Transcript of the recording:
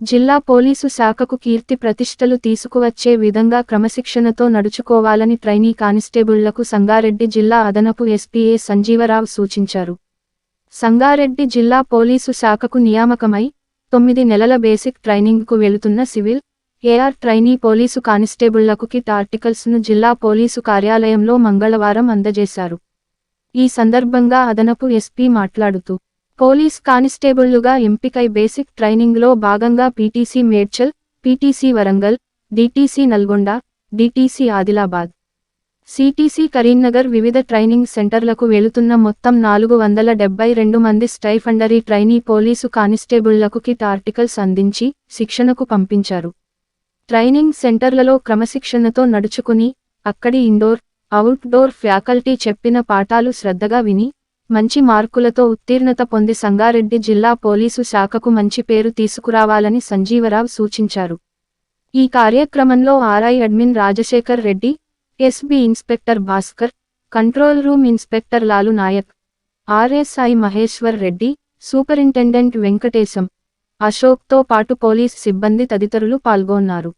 జిల్లా పోలీసు శాఖకు కీర్తి ప్రతిష్టలు తీసుకువచ్చే విధంగా క్రమశిక్షణతో నడుచుకోవాలని ట్రైనీ కానిస్టేబుళ్లకు సంగారెడ్డి జిల్లా అదనపు ఎస్పీ ఏ సంజీవరావు సూచించారు. సంగారెడ్డి జిల్లా పోలీసు శాఖకు నియామకమై 9 నెలల బేసిక్ ట్రైనింగ్కు వెళుతున్న సివిల్, ఏఆర్ ట్రైనీ పోలీసు కానిస్టేబుళ్లకు కిట్ ఆర్టికల్స్ను జిల్లా పోలీసు కార్యాలయంలో మంగళవారం అందజేశారు. ఈ సందర్భంగా అదనపు ఎస్పీ మాట్లాడుతూ, పోలీస్ కానిస్టేబుళ్లుగా ఎంపికై బేసిక్ ట్రైనింగ్లో భాగంగా PTC Medchal, PTC Warangal, DTC Nalgonda, DTC Adilabad, CTC Karimnagar వివిధ ట్రైనింగ్ సెంటర్లకు వెళుతున్న మొత్తం 472 మంది స్టైఫండరీ ట్రైనీ పోలీసు కానిస్టేబుళ్లకు కిట్ ఆర్టికల్స్ అందించి శిక్షణకు పంపించారు. ట్రైనింగ్ సెంటర్లలో క్రమశిక్షణతో నడుచుకుని, అక్కడి ఇండోర్, అవుట్డోర్ ఫ్యాకల్టీ చెప్పిన పాఠాలు శ్రద్ధగా విని, మంచి మార్కులతో ఉత్తీర్ణత పొంది సంగారెడ్డి జిల్లా పోలీసు శాఖకు మంచి పేరు తీసుకురావాలని సంజీవరావు సూచించారు. ఈ కార్యక్రమంలో RI admin Rajasekhar Reddy, SB inspector Bhaskar, control room inspector Lalu Nayak, RSI Maheshwar Reddy, superintendent Venkatesham, అశోక్తో పాటు పోలీస్ సిబ్బంది తదితరులు పాల్గొన్నారు.